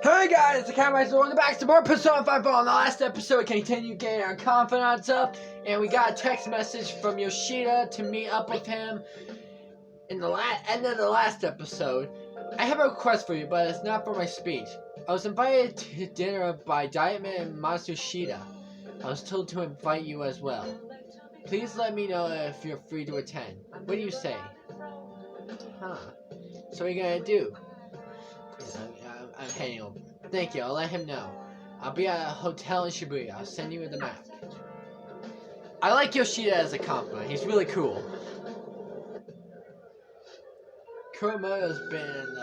Hey guys, it's the Catmice. Welcome back to more Persona 5 Ball. In the last episode, we continued getting our confidants up, and we got a text message from Yoshida to meet up with him in the end of the last episode. I have a request for you, but it's not for my speech. I was invited to dinner by Diamond and Matsushita. I was told to invite you as well. Please let me know if you're free to attend. What do you say? Huh. So what are you gonna do? I'm heading over. Thank you, I'll let him know. I'll be at a hotel in Shibuya. I'll send you the map. I like Yoshida as a compliment. He's really cool. Kuramoto's been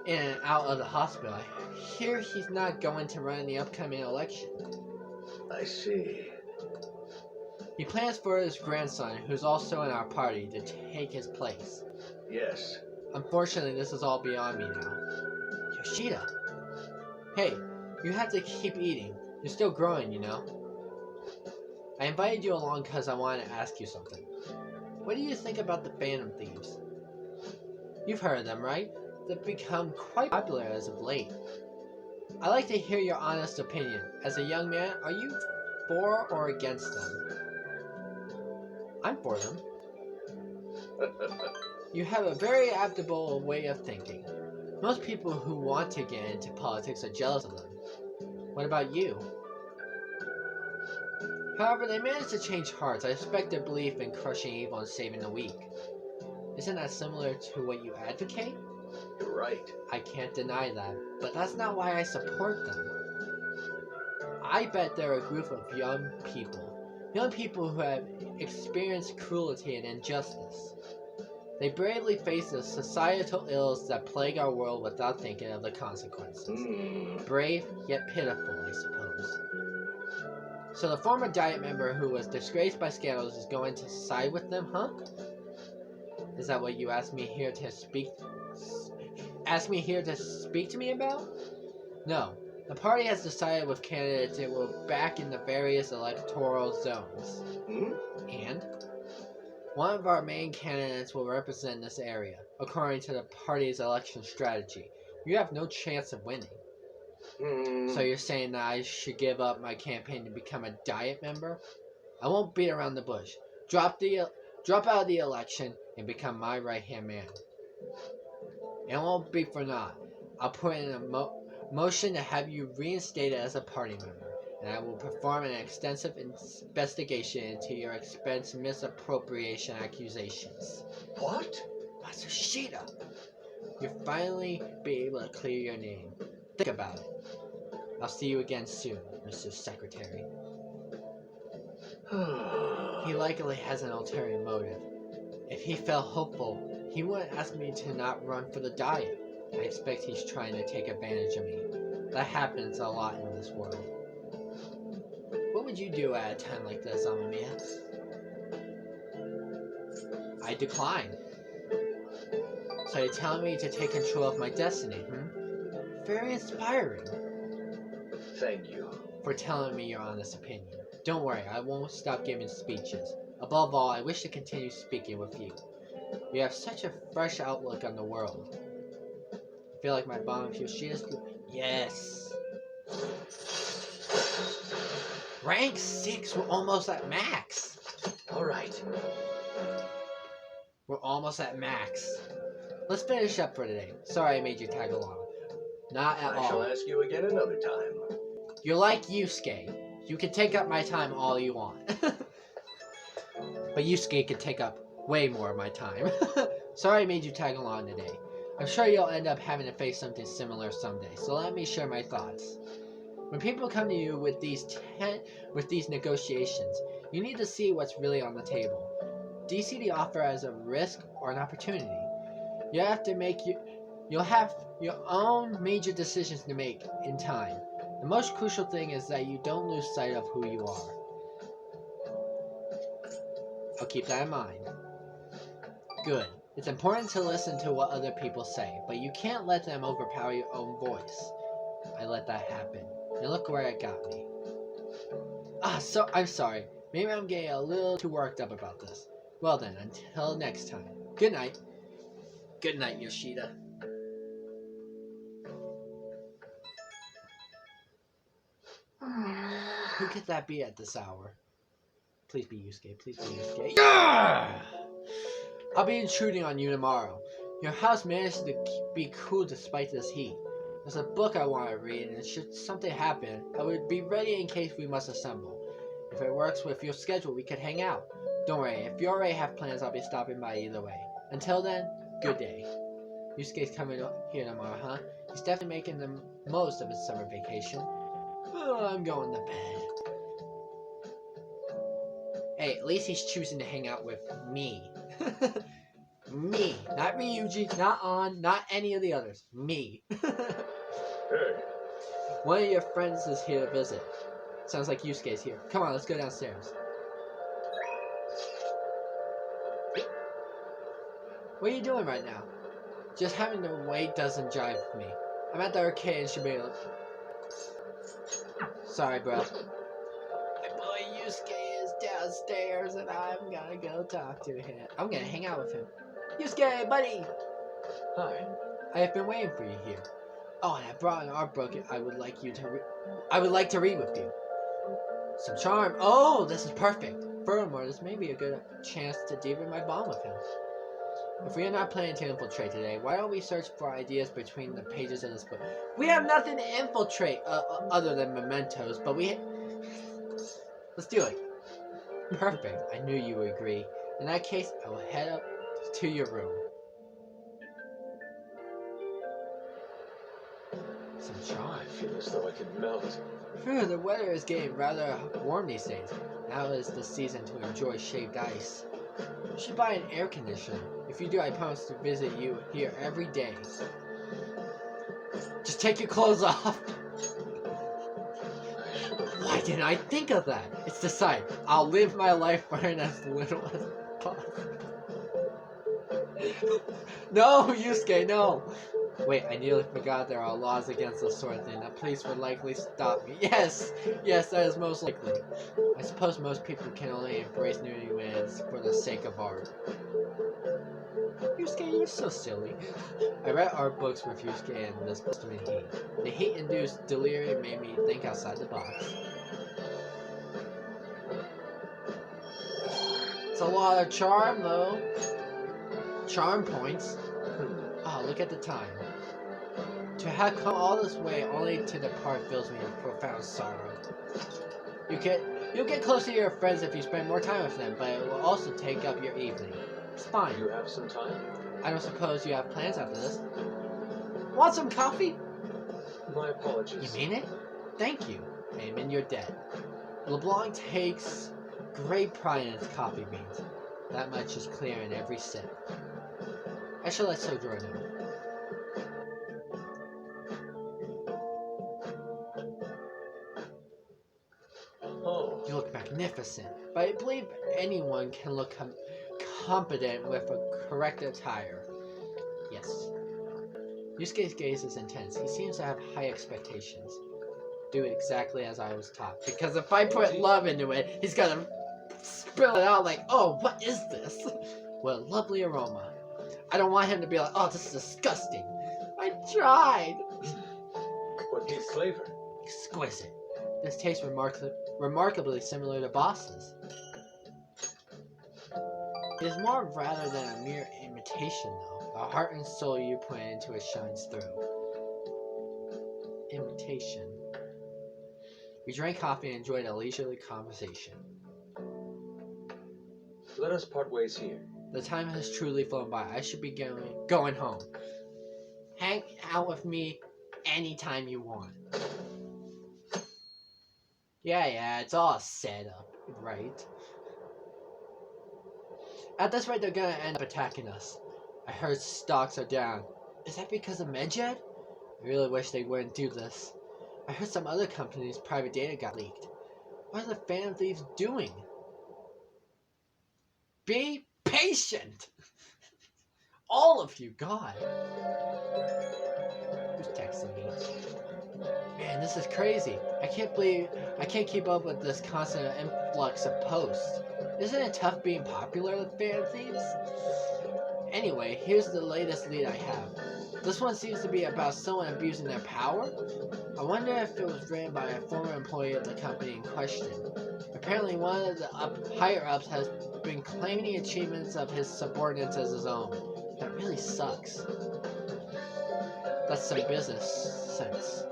in and out of the hospital. I hear he's not going to run in the upcoming election. I see. He plans for his grandson, who's also in our party, to take his place. Yes. Unfortunately, this is all beyond me now. Yoshida! Hey, you have to keep eating. You're still growing, you know. I invited you along because I wanted to ask you something. What do you think about the Phantom Thieves? You've heard of them, right? They've become quite popular as of late. I'd like to hear your honest opinion. As a young man, are you for or against them? I'm for them. You have a very adaptable way of thinking. Most people who want to get into politics are jealous of them. What about you? However, they managed to change hearts. I respect their belief in crushing evil and saving the weak. Isn't that similar to what you advocate? You're right. I can't deny that, but that's not why I support them. I bet they're a group of young people who have experienced cruelty and injustice. They bravely face the societal ills that plague our world without thinking of the consequences. Brave, yet pitiful, I suppose. So the former Diet member who was disgraced by scandals is going to side with them, huh? Is that what you asked me here to speak to me about? No. The party has decided with candidates it will back in the various electoral zones. And one of our main candidates will represent this area, according to the party's election strategy. You have no chance of winning. So you're saying that I should give up my campaign to become a Diet member? I won't beat around the bush. Drop out of the election and become my right-hand man. It won't be for naught. I'll put in a motion to have you reinstated as a party member. And I will perform an extensive investigation into your expense misappropriation accusations. What? Matsushita! You'll finally be able to clear your name. Think about it. I'll see you again soon, Mr. Secretary. He likely has an ulterior motive. If he felt hopeful, he wouldn't ask me to not run for the Diet. I expect he's trying to take advantage of me. That happens a lot in this world. What would you do at a time like this, Amamiya? I decline. So you're telling me to take control of my destiny, Very inspiring. Thank you. For telling me your honest opinion. Don't worry, I won't stop giving speeches. Above all, I wish to continue speaking with you. You have such a fresh outlook on the world. I feel like my bond with Yoshida's good. Yes! Rank 6, we're almost at max. Alright. We're almost at max. Let's finish up for today. Sorry I made you tag along. Not at all. I shall ask you again another time. You're like Yusuke. You can take up my time all you want. But Yusuke can take up way more of my time. Sorry I made you tag along today. I'm sure you'll end up having to face something similar someday, so let me share my thoughts. When people come to you with these negotiations, you need to see what's really on the table. Do you see the offer as a risk or an opportunity? You'll have your own major decisions to make in time. The most crucial thing is that you don't lose sight of who you are. I'll keep that in mind. Good. It's important to listen to what other people say, but you can't let them overpower your own voice. I let that happen. And look where it got me. I'm sorry. Maybe I'm getting a little too worked up about this. Well then, until next time. Good night. Good night, Yoshida. Who could that be at this hour? Please be Yusuke. Please be Yusuke. Yeah! I'll be intruding on you tomorrow. Your house managed to be cool despite this heat. There's a book I want to read, and should something happen, I would be ready in case we must assemble. If it works with your schedule, we could hang out. Don't worry, if you already have plans, I'll be stopping by either way. Until then, good day. Yusuke's coming here tomorrow, huh? He's definitely making the most of his summer vacation. Oh, I'm going to bed. Hey, at least he's choosing to hang out with me. Me. Not Ryuji, not An, not any of the others. Me. Hey. One of your friends is here to visit. Sounds like Yusuke's here. Come on, let's go downstairs. What are you doing right now? Just having to wait doesn't jive with me. I'm at the arcade and should be able to... Sorry, bro. My boy Yusuke is downstairs and I'm gonna go talk to him. I'm gonna hang out with him. Yusuke, buddy! Hi. I have been waiting for you here. Oh, and I brought an art book I would like to read with you. Some charm. Oh, this is perfect. Furthermore, this may be a good chance to deepen my bond with him. If we are not planning to infiltrate today, why don't we search for ideas between the pages of this book? We have nothing to infiltrate other than mementos, but let's do it. Perfect. I knew you would agree. In that case, I will head up to your room. Some charm. I feel as though I could melt. The weather is getting rather warm these days. Now is the season to enjoy shaved ice. You should buy an air conditioner. If you do, I promise to visit you here every day. Just take your clothes off. Why didn't I think of that? It's decided. I'll live my life wearing as little as possible. No, Yusuke, no. Wait, I nearly forgot there are laws against this sort of thing. The police would likely stop me. Yes, that is most likely. I suppose most people can only embrace newlyweds for the sake of art. Yusuke, you're so silly. I read art books with Yusuke and this customary heat. The heat-induced delirium made me think outside the box. It's a lot of charm, though. Charm points. Oh, look at the time. To have come all this way only to depart fills me with profound sorrow. You'll get close to your friends if you spend more time with them, but it will also take up your evening. It's fine. You have some time? I don't suppose you have plans after this. Want some coffee? My apologies. You mean it? Thank you. Amen, you're dead. LeBlanc takes great pride in its coffee beans. That much is clear in every sip. I shall let Sojourn know. Oh. You look magnificent, but I believe anyone can look competent with a correct attire. Yes. Yusuke's gaze is intense. He seems to have high expectations. Do exactly as I was taught. Because if I put love into it, he's gonna spill it out like, oh, what is this? What a lovely aroma. I don't want him to be like, oh, this is disgusting. I tried. What needs flavor? Exquisite. This tastes remarkably similar to Boss's. It is more rather than a mere imitation, though. The heart and soul you put into it shines through. Imitation. We drank coffee and enjoyed a leisurely conversation. Let us part ways here. The time has truly flown by. I should be going home. Hang out with me anytime you want. Yeah, it's all set up, right? At this rate, they're gonna end up attacking us. I heard stocks are down. Is that because of Medjed? I really wish they wouldn't do this. I heard some other company's private data got leaked. What are the Phantom Thieves doing? Be patient! All of you, God. Who's texting me? Man, this is crazy. I can't keep up with this constant influx of posts. Isn't it tough being popular with Phantom Thieves? Anyway, here's the latest lead I have. This one seems to be about someone abusing their power. I wonder if it was written by a former employee of the company in question. Apparently one of the higher-ups has been claiming the achievements of his subordinates as his own. That really sucks. That's some business sense.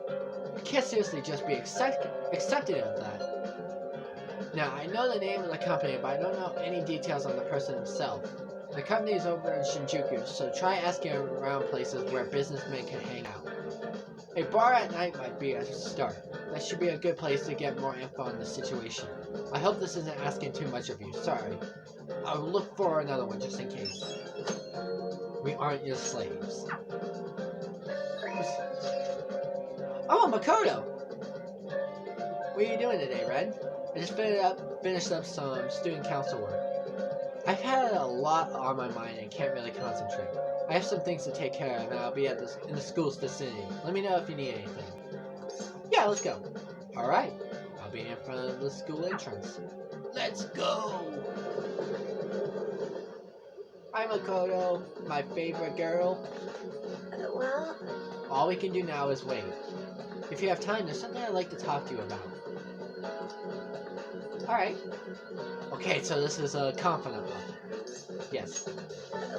I can't seriously just be accepting of that. Now, I know the name of the company, but I don't know any details on the person himself. The company is over in Shinjuku, so try asking around places where businessmen can hang out. A bar at night might be a start. That should be a good place to get more info on the situation. I hope this isn't asking too much of you. Sorry. I'll look for another one just in case. We aren't your slaves. Oh, Makoto! What are you doing today, Red? I just finished up some student council work. I've had a lot on my mind and can't really concentrate. I have some things to take care of and I'll be in the school's vicinity. Let me know if you need anything. Yeah, let's go. Alright, I'll be in front of the school entrance. Let's go! Hi, Makoto, my favorite girl. Well? All we can do now is wait. If you have time, there's something I'd like to talk to you about. Alright. Okay, so this is a confidant one. Yes.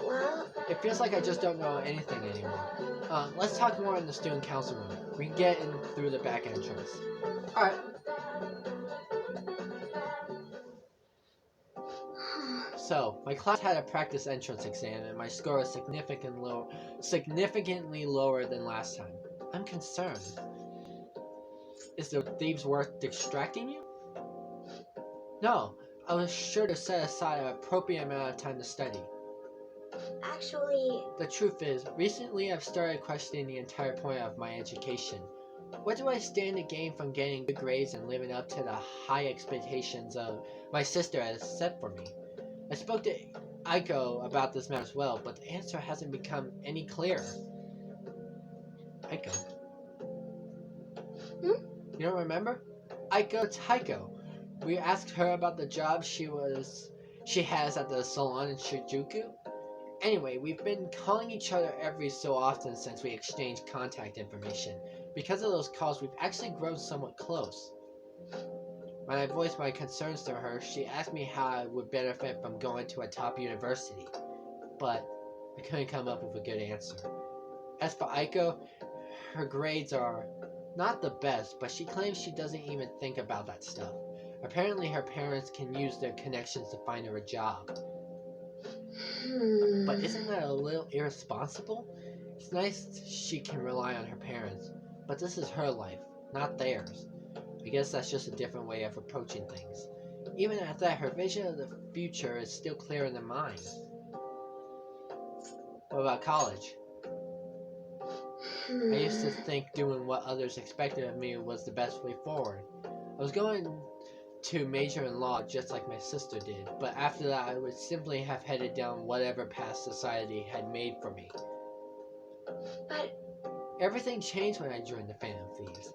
Well? It feels like I just don't know anything anymore. Let's talk more in the student council room. We can get in through the back entrance. Alright. So, my class had a practice entrance exam and my score was significantly lower than last time. I'm concerned. Is the thieves worth distracting you? No, I was sure to set aside an appropriate amount of time to study. Actually... The truth is, recently I've started questioning the entire point of my education. What do I stand to gain from getting good grades and living up to the high expectations of my sister has set for me? I spoke to Aiko about this matter as well, but the answer hasn't become any clearer. Aiko? Hmm? You don't remember? Aiko Taiko. We asked her about the job she has at the salon in Shinjuku. Anyway, we've been calling each other every so often since we exchanged contact information. Because of those calls, we've actually grown somewhat close. When I voiced my concerns to her, she asked me how I would benefit from going to a top university. But I couldn't come up with a good answer. As for Aiko, her grades are not the best, but she claims she doesn't even think about that stuff. Apparently her parents can use their connections to find her a job. But isn't that a little irresponsible? It's nice she can rely on her parents, but this is her life, not theirs. I guess that's just a different way of approaching things. Even at that, her vision of the future is still clear in her mind. What about college? I used to think doing what others expected of me was the best way forward. I was going to major in law just like my sister did, but after that I would simply have headed down whatever path society had made for me. But... Everything changed when I joined the Phantom Thieves.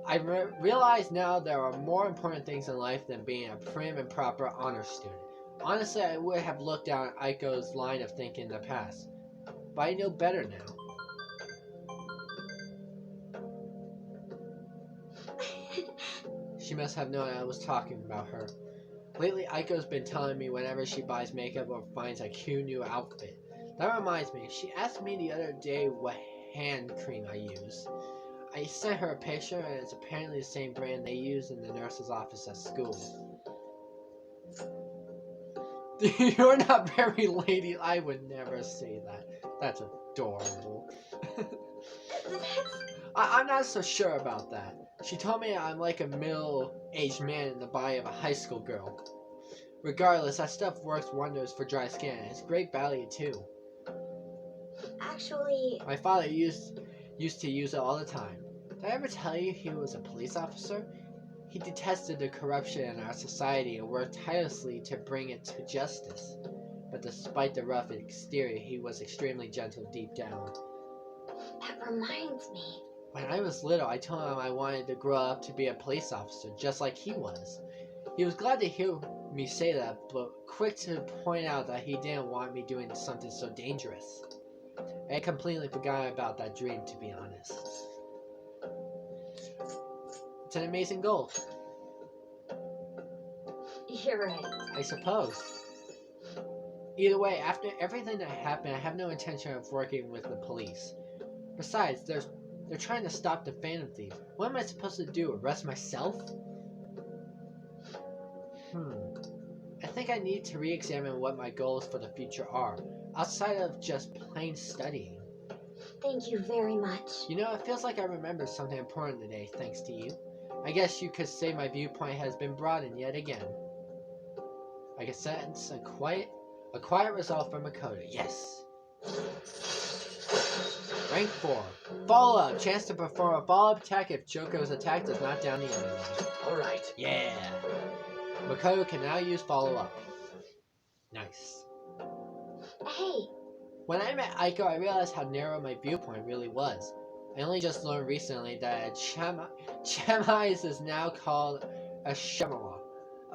I realize now there are more important things in life than being a prim and proper honor student. Honestly, I would have looked down at Aiko's line of thinking in the past, but I know better now. She must have known I was talking about her. Lately, Aiko's been telling me whenever she buys makeup or finds a cute new outfit. That reminds me, she asked me the other day what hand cream I use. I sent her a picture and it's apparently the same brand they use in the nurse's office at school. You're not very lady. I would never say that. That's adorable. I'm not so sure about that. She told me I'm like a middle-aged man in the body of a high school girl. Regardless, that stuff works wonders for dry skin. It's great value too. Actually... My father used to use it all the time. Did I ever tell you he was a police officer? He detested the corruption in our society and worked tirelessly to bring it to justice. But despite the rough exterior, he was extremely gentle deep down. That reminds me. When I was little, I told him I wanted to grow up to be a police officer, just like he was. He was glad to hear me say that, but quick to point out that he didn't want me doing something so dangerous. I completely forgot about that dream, to be honest. It's an amazing goal. You're right. I suppose. Either way, after everything that happened, I have no intention of working with the police. Besides, they're trying to stop the Phantom Thief. What am I supposed to do? Arrest myself? I think I need to re-examine what my goals for the future are, outside of just plain studying. Thank you very much. You know, it feels like I remembered something important today, thanks to you. I guess you could say my viewpoint has been broadened yet again. I can sense a quiet resolve from Makoto. Yes. Rank 4. Follow-up. Chance to perform a follow-up attack if Joko's attack does not down the enemy. Alright. Yeah. Makoto can now use follow-up. Nice. Hey. When I met Aiko, I realized how narrow my viewpoint really was. I only just learned recently that Chamais is now called a Shemala.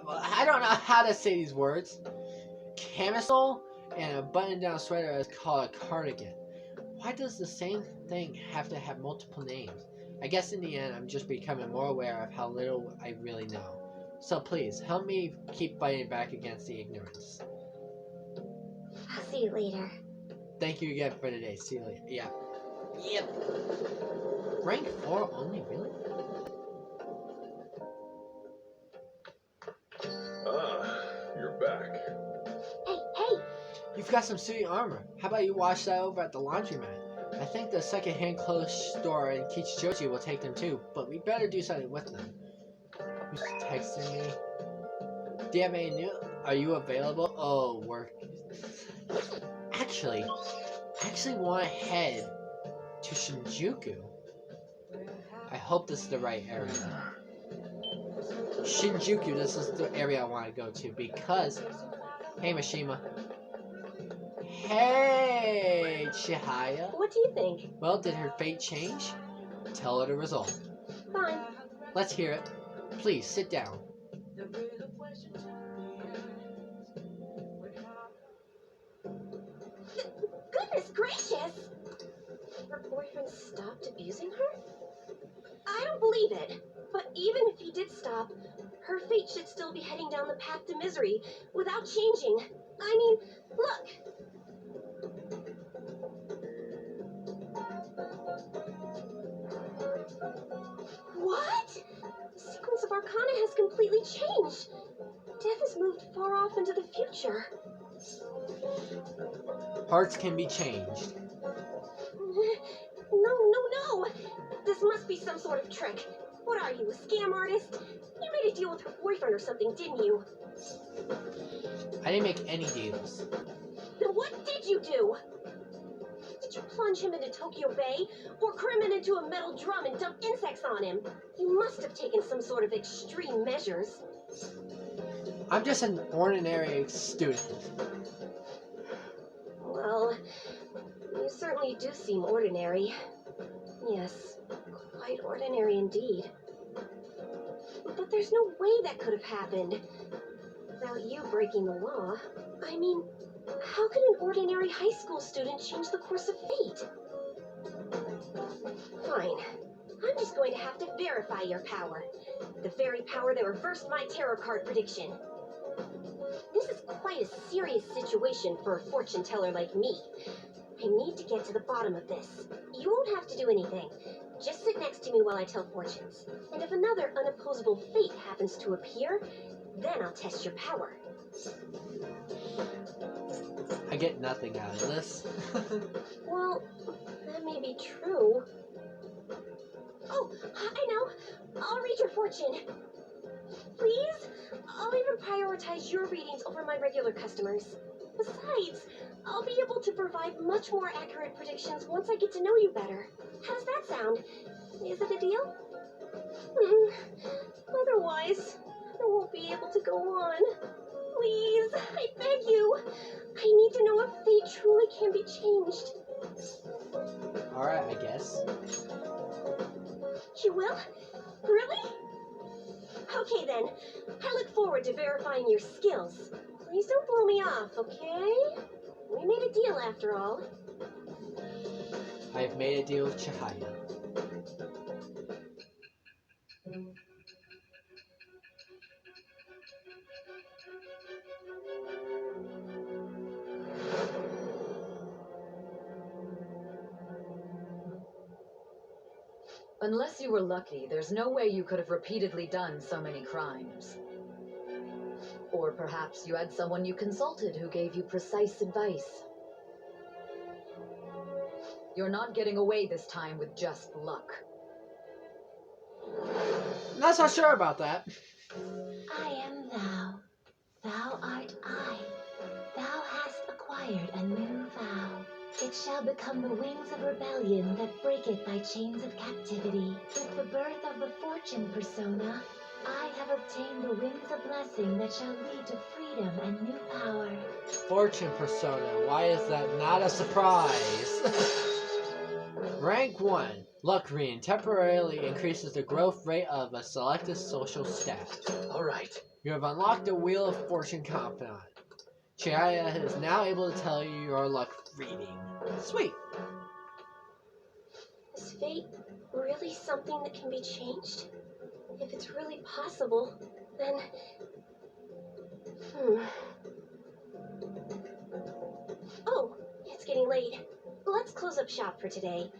I don't know how to say these words. Camisole and a button-down sweater is called a cardigan. Why does the same thing have to have multiple names? I guess in the end, I'm just becoming more aware of how little I really know. So please, help me keep fighting back against the ignorance. I'll see you later. Thank you again for today. See you later. Yeah. Yep. Rank 4 only, really? Ah, you're back. Hey! You've got some suit armor. How about you wash that over at the laundromat? I think the second-hand clothes store in Kichijoji will take them too, but we better do something with them. Who's texting me? Do you have any new? Are you available? Oh, work. Actually, I actually want to head to Shinjuku. I hope this is the right area. Shinjuku, this is the area I want to go to because... Hey, Mishima. Hey, Chihaya. What do you think? Well, did her fate change? Tell her the result. Fine. Let's hear it. Please, sit down. Goodness gracious! Her boyfriend stopped abusing her? I don't believe it. But even if he did stop, her fate should still be heading down the path to misery without changing. I mean, look! What? The sequence of Arcana has completely changed. Death has moved far off into the future. Hearts can be changed. No. This must be some sort of trick. What are you, a scam artist? You made a deal with her boyfriend or something, didn't you? I didn't make any deals. Then what did you do? Did you plunge him into Tokyo Bay? Or cram him into a metal drum and dump insects on him? You must have taken some sort of extreme measures. I'm just an ordinary student. Well, you certainly do seem ordinary. Yes, quite ordinary indeed. But there's no way that could have happened without you breaking the law. I mean, how can an ordinary high school student change the course of fate? Fine. I'm just going to have to verify your power. The very power that reversed my tarot card prediction. This is quite a serious situation for a fortune teller like me. I need to get to the bottom of this. You won't have to do anything. Just sit next to me while I tell fortunes. And if another unopposable fate happens to appear, then I'll test your power. I get nothing out of this. Well, that may be true. Oh, I know. I'll read your fortune. Please? I'll even prioritize your readings over my regular customers. Besides, I'll be able to provide much more accurate predictions once I get to know you better. How does that sound? Is it a deal? Otherwise, I won't be able to go on. Please, I beg you. I need to know if fate truly can be changed. Alright, I guess. You will? Really? Okay then. I look forward to verifying your skills. Please don't blow me off, okay? We made a deal after all. I have made a deal with Chihaya. Unless you were lucky, there's no way you could have repeatedly done so many crimes. Or perhaps you had someone you consulted who gave you precise advice. You're not getting away this time with just luck. Not so sure about that. I am thou. Thou art I. Thou hast acquired a new vow. It shall become the wings of rebellion that breaketh thy chains of captivity. With the birth of the fortune persona, I have obtained the wings of blessing that shall lead to freedom and new power. Fortune persona. Why is that not a surprise? Rank 1. Luck reading temporarily increases the growth rate of a selected social stat. Alright. You have unlocked the Wheel of Fortune Confidant. Chihaya is now able to tell you your luck reading. Sweet. Is fate really something that can be changed? If it's really possible, then... Oh, it's getting late. Let's close up shop for today.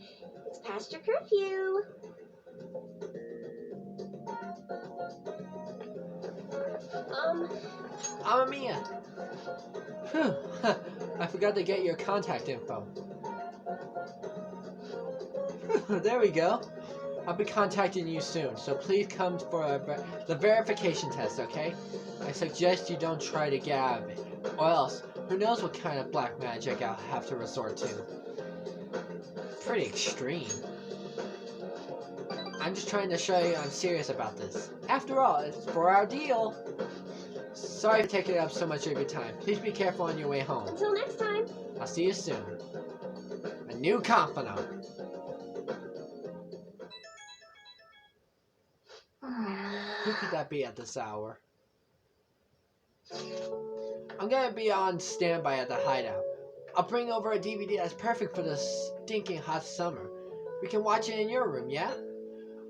It's past your curfew. Amamiya. Phew. I forgot to get your contact info. There we go. I'll be contacting you soon, so please come for the verification test, okay? I suggest you don't try to get out of it, or else, who knows what kind of black magic I'll have to resort to. Pretty extreme. I'm just trying to show you I'm serious about this. After all, it's for our deal. Sorry for taking up so much of your time. Please be careful on your way home. Until next time. I'll see you soon. A new confidant. Who could that be at this hour? I'm gonna be on standby at the hideout. I'll bring over a DVD that's perfect for this stinking hot summer. We can watch it in your room, yeah?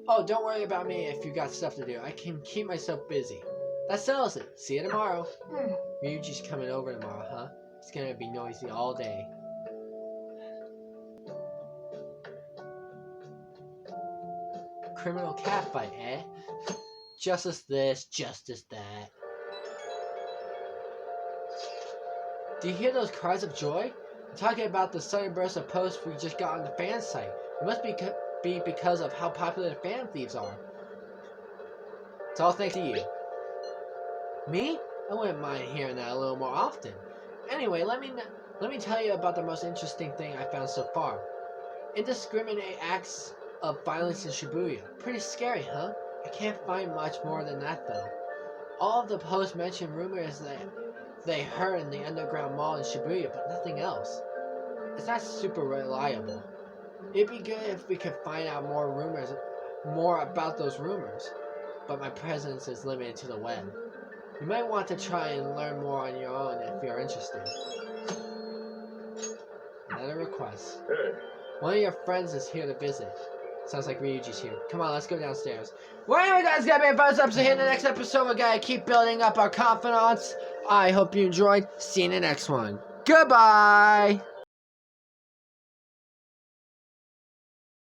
Oh, don't worry about me if you got stuff to do. I can keep myself busy. That settles it. See you tomorrow. Ryuji's coming over tomorrow, huh? It's gonna be noisy all day. Criminal catfight, eh? Justice this, justice that. Do you hear those cries of joy? I'm talking about the sudden burst of posts we just got on the fan site. It must be because of how popular the fan thieves are. It's all thanks to you. Me? I wouldn't mind hearing that a little more often. Anyway, let me tell you about the most interesting thing I found so far. Indiscriminate acts of violence in Shibuya. Pretty scary, huh? I can't find much more than that though. All of the posts mention rumors that they heard in the underground mall in Shibuya, but nothing else. It's not super reliable. It'd be good if we could find out more about those rumors, but my presence is limited to the web. You might want to try and learn more on your own if you're interested. Another request. Hey. One of your friends is here to visit. Sounds like Ryuji's here. Come on, let's go downstairs. Well, anyway, guys, gotta be a thumbs up. So here in the next episode, we gotta keep building up our confidence. I hope you enjoyed. See you in the next one. Goodbye.